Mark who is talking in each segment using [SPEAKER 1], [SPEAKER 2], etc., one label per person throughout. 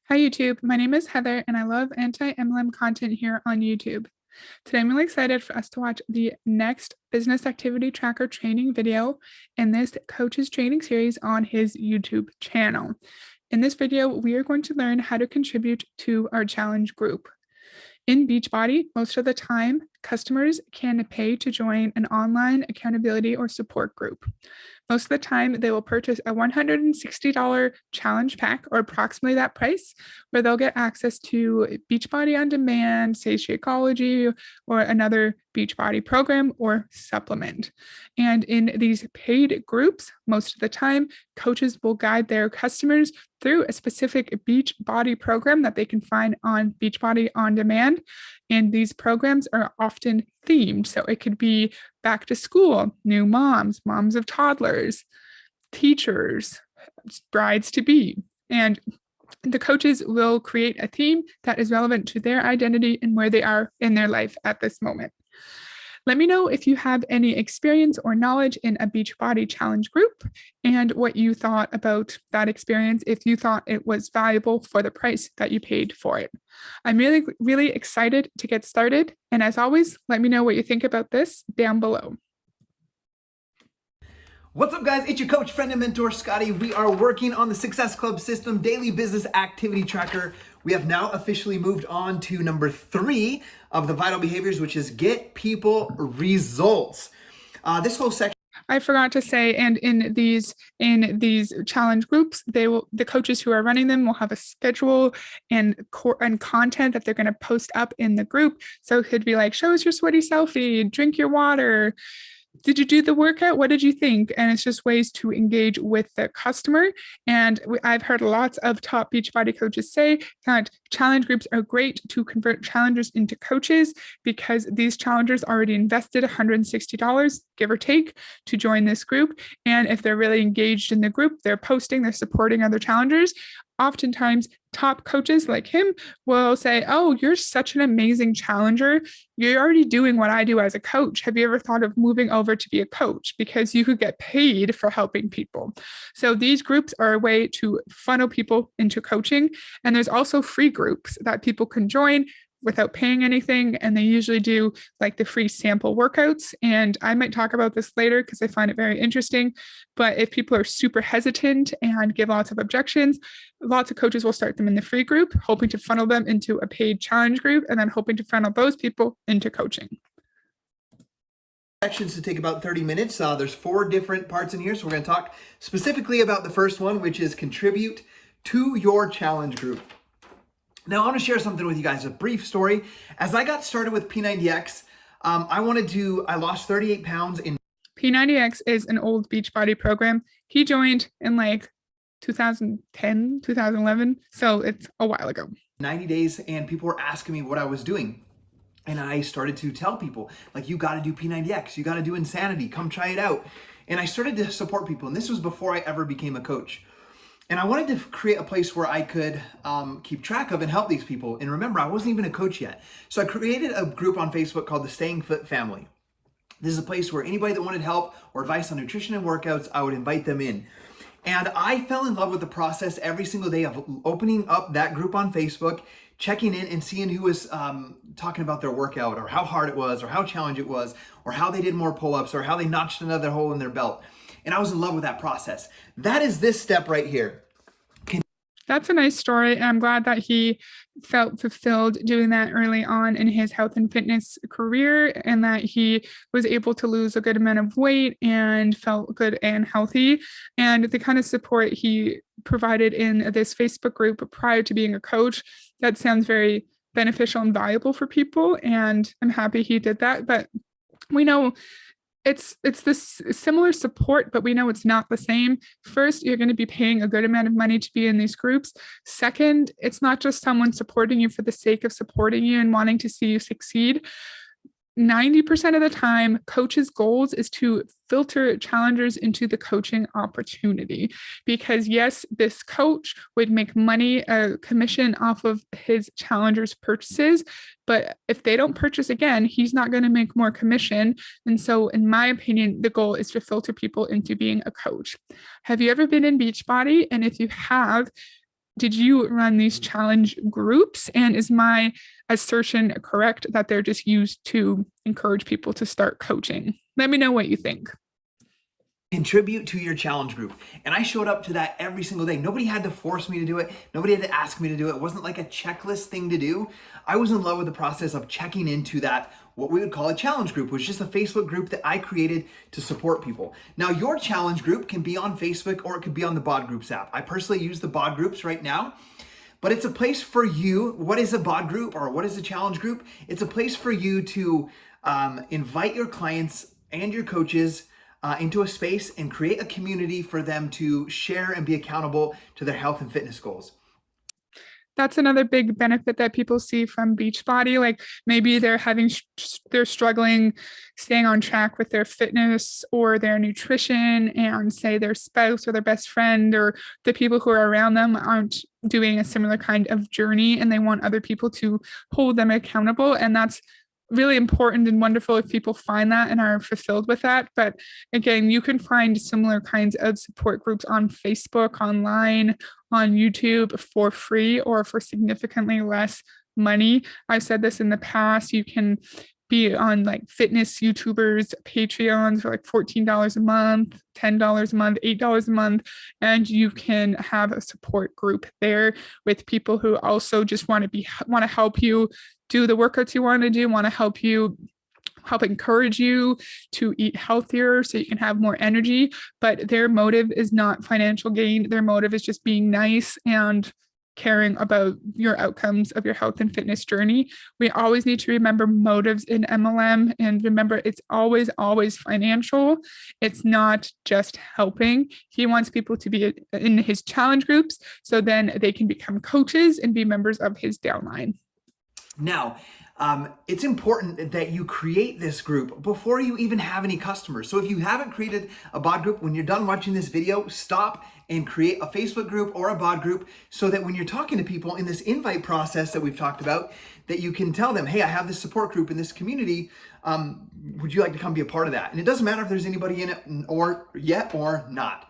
[SPEAKER 1] Hi YouTube, my name is Heather and I love anti-MLM content here on YouTube. Today I'm really excited for us to watch the next business activity tracker training video in this coach's training series on his YouTube channel. In this video, we are going to learn how to contribute to our challenge group. In Beachbody, most of the time, customers can pay to join an online accountability or support group. Most of the time, they will purchase a $160 challenge pack or approximately that price, where they'll get access to Beachbody on Demand, say Shakeology, or another Beachbody program or supplement. And in these paid groups, most of the time, coaches will guide their customers through a specific Beachbody program that they can find on Beachbody on Demand. And these programs are often themed. So it could be back to school, new moms, moms of toddlers, teachers, brides to be. And the coaches will create a theme that is relevant to their identity and where they are in their life at this moment. Let me know if you have any experience or knowledge in a Beachbody challenge group and what you thought about that experience, if you thought it was valuable for the price that you paid for it. I'm really, really excited to get started. And as always, let me know what you think about this down below.
[SPEAKER 2] What's up, guys? It's your coach, friend, and mentor, Scotty. We are working on the Success Club System Daily Business Activity Tracker. We have now officially moved on to number 3 of the vital behaviors, which is get people results. This whole section.
[SPEAKER 1] I forgot to say, and in these challenge groups, the coaches who are running them will have a schedule and content that they're going to post up in the group. So it could be like, show us your sweaty selfie, drink your water. Did you do the workout? What did you think? And it's just ways to engage with the customer. And I've heard lots of top Beachbody coaches say that challenge groups are great to convert challengers into coaches because these challengers already invested $160, give or take, to join this group. And if they're really engaged in the group, they're posting, they're supporting other challengers. Oftentimes, top coaches like him will say, oh, you're such an amazing challenger. You're already doing what I do as a coach. Have you ever thought of moving over to be a coach? Because you could get paid for helping people. So these groups are a way to funnel people into coaching. And there's also free groups that people can join without paying anything. And they usually do like the free sample workouts. And I might talk about this later because I find it very interesting. But if people are super hesitant and give lots of objections, lots of coaches will start them in the free group, hoping to funnel them into a paid challenge group, and then hoping to funnel those people into coaching.
[SPEAKER 2] Sections to take about 30 minutes. There's 4 different parts in here. So we're going to talk specifically about the first one, which is contribute to your challenge group. Now, I want to share something with you guys, a brief story. As I got started with P90X, I lost 38 pounds in.
[SPEAKER 1] P90X is an old Beachbody program. He joined in like 2010, 2011. So it's a while ago.
[SPEAKER 2] 90 days, and people were asking me what I was doing. And I started to tell people, like, you got to do P90X, you got to do Insanity, come try it out. And I started to support people. And this was before I ever became a coach. And I wanted to create a place where I could keep track of and help these people. And remember, I wasn't even a coach yet. So I created a group on Facebook called the Staying Fit Family. This is a place where anybody that wanted help or advice on nutrition and workouts, I would invite them in. And I fell in love with the process every single day of opening up that group on Facebook, checking in and seeing who was talking about their workout or how hard it was or how challenging it was or how they did more pull-ups or how they notched another hole in their belt. And I was in love with that process. That is this step right here.
[SPEAKER 1] That's a nice story. And I'm glad that he felt fulfilled doing that early on in his health and fitness career and that he was able to lose a good amount of weight and felt good and healthy. And the kind of support he provided in this Facebook group prior to being a coach, that sounds very beneficial and valuable for people. And I'm happy he did that. But we know it's this similar support, but we know it's not the same. First, you're going to be paying a good amount of money to be in these groups. Second, it's not just someone supporting you for the sake of supporting you and wanting to see you succeed. 90% of the time, coaches' goals is to filter challengers into the coaching opportunity. Because yes, this coach would make money, a commission off of his challengers' purchases. But if they don't purchase again, he's not going to make more commission. And so, in my opinion, the goal is to filter people into being a coach. Have you ever been in Beachbody? And if you have, did you run these challenge groups? And is my assertion correct that they're just used to encourage people to start coaching? Let me know what you think.
[SPEAKER 2] Contribute to your challenge group. And I showed up to that every single day. Nobody had to force me to do it. Nobody had to ask me to do it. It wasn't like a checklist thing to do. I was in love with the process of checking into that, what we would call a challenge group, which is just a Facebook group that I created to support people. Now, your challenge group can be on Facebook or it could be on the BOD Groups app. I personally use the BOD Groups right now, but it's a place for you. What is a BOD group or what is a challenge group? It's a place for you to invite your clients and your coaches into a space and create a community for them to share and be accountable to their health and fitness goals.
[SPEAKER 1] That's another big benefit that people see from Beachbody. Like maybe they're struggling staying on track with their fitness or their nutrition, and say their spouse or their best friend or the people who are around them aren't doing a similar kind of journey, and they want other people to hold them accountable. And that's really important and wonderful if people find that and are fulfilled with that. But again, you can find similar kinds of support groups on Facebook, online, on YouTube for free or for significantly less money. I've said this in the past. You can be on like fitness YouTubers, Patreons for like $14 a month, $10 a month, $8 a month, and you can have a support group there with people who also just want to help you do the workouts you want to do, want to help encourage you to eat healthier so you can have more energy. But their motive is not financial gain. Their motive is just being nice and caring about your outcomes of your health and fitness journey. We always need to remember motives in MLM, and remember it's always financial. It's not just helping. He wants people to be in his challenge groups so then they can become coaches and be members of his downline.
[SPEAKER 2] Now, it's important that you create this group before you even have any customers. So if you haven't created a BOD group, when you're done watching this video, stop and create a Facebook group or a BOD group so that when you're talking to people in this invite process that we've talked about, that you can tell them, hey, I have this support group in this community. Would you like to come be a part of that? And it doesn't matter if there's anybody in it or yet or not.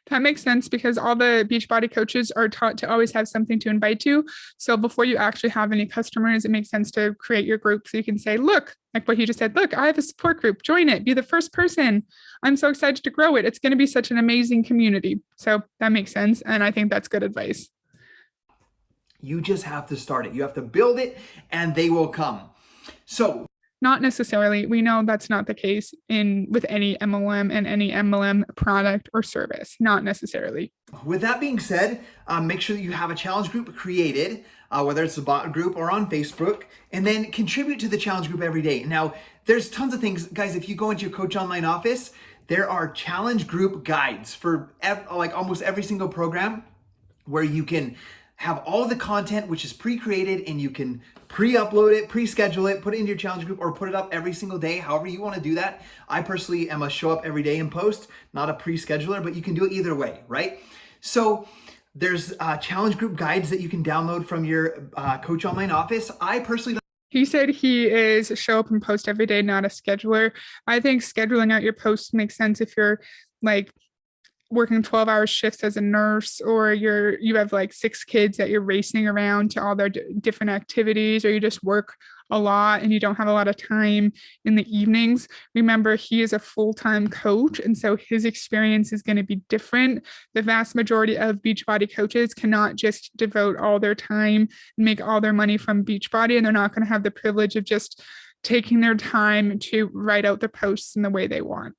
[SPEAKER 1] That makes sense because all the Beachbody coaches are taught to always have something to invite to. So before you actually have any customers, it makes sense to create your group so you can say, look, like what he just said, look, I have a support group, join it, be the first person. I'm so excited to grow it. It's going to be such an amazing community. So that makes sense. And I think that's good advice.
[SPEAKER 2] You just have to start it. You have to build it and they will come. So
[SPEAKER 1] not necessarily. We know that's not the case with any MLM and any MLM product or service. Not necessarily.
[SPEAKER 2] With that being said, make sure that you have a challenge group created, whether it's a BOD group or on Facebook, and then contribute to the challenge group every day. Now, there's tons of things. Guys, if you go into your Coach Online office, there are challenge group guides for almost every single program where you can have all the content which is pre-created and you can pre-upload it, pre-schedule it, put it into your challenge group or put it up every single day, however you want to do that. I personally am a show up every day and post, not a pre-scheduler, but you can do it either way, right? So there's challenge group guides that you can download from your Coach Online office. I personally
[SPEAKER 1] He said he is show up and post every day, not a scheduler. I think scheduling out your posts makes sense if you're like working 12-hour shifts as a nurse, or you have like 6 kids that you're racing around to all their different activities, or you just work a lot and you don't have a lot of time in the evenings. Remember, he is a full-time coach, and so his experience is going to be different. The vast majority of Beachbody coaches cannot just devote all their time and make all their money from Beachbody, and they're not going to have the privilege of just taking their time to write out the posts in the way they want.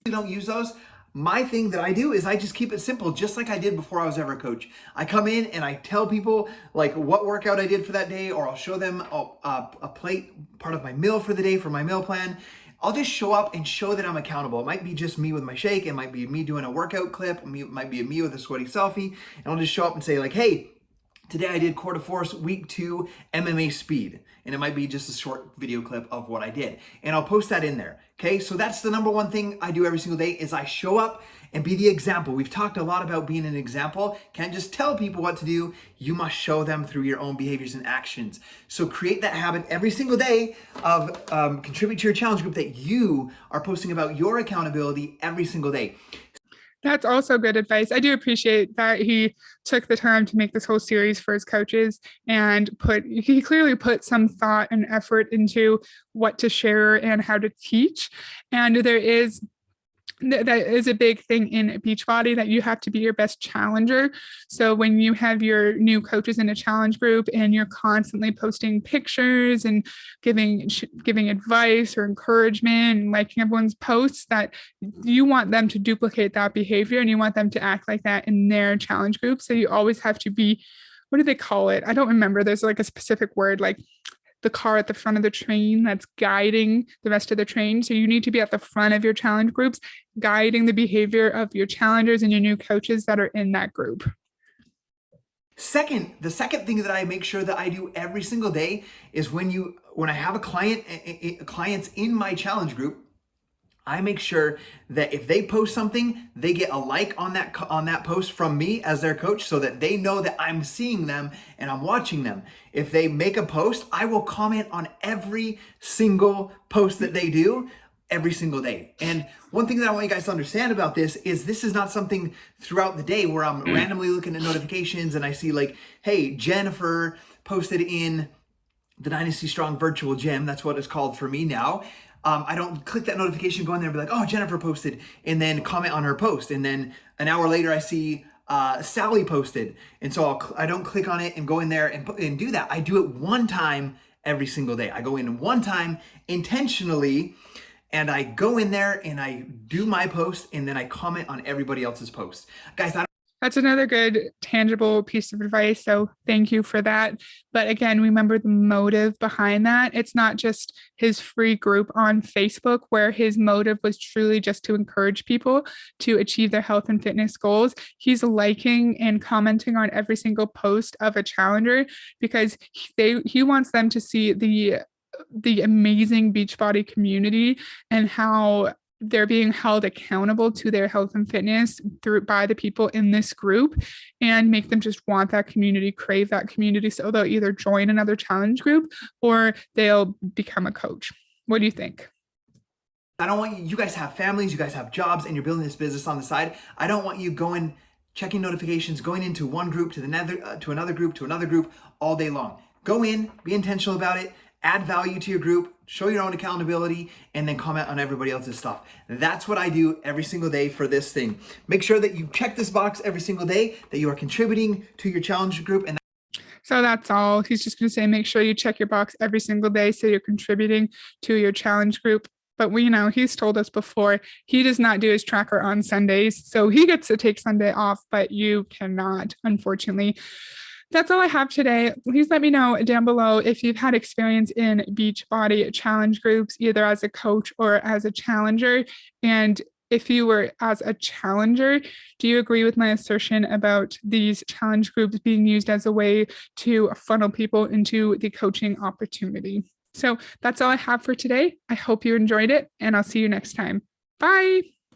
[SPEAKER 2] You don't use those. My thing that I do is I just keep it simple, just like I did before I was ever a coach. I come in and I tell people like what workout I did for that day, or I'll show them a plate, part of my meal for the day for my meal plan. I'll just show up and show that I'm accountable. It might be just me with my shake. It might be me doing a workout clip. It might be me with a sweaty selfie. And I'll just show up and say like, hey, today I did Core de Force week 2 MMA speed. And it might be just a short video clip of what I did. And I'll post that in there. Okay, so that's the number one thing I do every single day is I show up and be the example. We've talked a lot about being an example. Can't just tell people what to do. You must show them through your own behaviors and actions. So create that habit every single day of contribute to your challenge group that you are posting about your accountability every single day.
[SPEAKER 1] That's also good advice. I do appreciate that he took the time to make this whole series for his coaches and he clearly put some thought and effort into what to share and how to teach. And that is a big thing in Beachbody, that you have to be your best challenger. So when you have your new coaches in a challenge group and you're constantly posting pictures and giving advice or encouragement and liking everyone's posts, that you want them to duplicate that behavior and you want them to act like that in their challenge group. So you always have to be, what do they call it? I don't remember. There's like a specific word, like the car at the front of the train that's guiding the rest of the train. So you need to be at the front of your challenge groups, guiding the behavior of your challengers and your new coaches that are in that group.
[SPEAKER 2] The second thing that I make sure that I do every single day is when I have a clients in my challenge group, I make sure that if they post something, they get a like on that post from me as their coach, so that they know that I'm seeing them and I'm watching them. If they make a post, I will comment on every single post that they do every single day. And one thing that I want you guys to understand about this is not something throughout the day where I'm randomly looking at notifications and I see like, hey, Jennifer posted in the Dynasty Strong virtual gym. That's what it's called for me now. I don't click that notification, go in there and be like, oh, Jennifer posted, and then comment on her post. And then an hour later, I see Sally posted. And so I don't click on it and go in there and do that. I do it one time every single day. I go in one time intentionally, and I go in there and I do my post, and then I comment on everybody else's post. Guys,
[SPEAKER 1] that's another good tangible piece of advice. So thank you for that. But again, remember the motive behind that. It's not just his free group on Facebook where his motive was truly just to encourage people to achieve their health and fitness goals. He's liking and commenting on every single post of a challenger because he wants them to see the amazing Beachbody community and how they're being held accountable to their health and fitness by the people in this group, and make them just want that community, crave that community. So they'll either join another challenge group or they'll become a coach. What do you think?
[SPEAKER 2] I don't want you guys have families, you guys have jobs, and you're building this business on the side. I don't want you checking notifications, going into one group to another group all day long. Go in, be intentional about it, add value to your group, show your own accountability, and then comment on everybody else's stuff. That's what I do every single day for this thing. Make sure that you check this box every single day, that you are contributing to your challenge group. And
[SPEAKER 1] so that's all. He's just going to say, make sure you check your box every single day so you're contributing to your challenge group. But he's told us before, he does not do his tracker on Sundays. So he gets to take Sunday off, but you cannot, unfortunately. That's all I have today. Please let me know down below if you've had experience in Beachbody challenge groups, either as a coach or as a challenger. And if you were as a challenger, do you agree with my assertion about these challenge groups being used as a way to funnel people into the coaching opportunity? So that's all I have for today. I hope you enjoyed it, and I'll see you next time. Bye.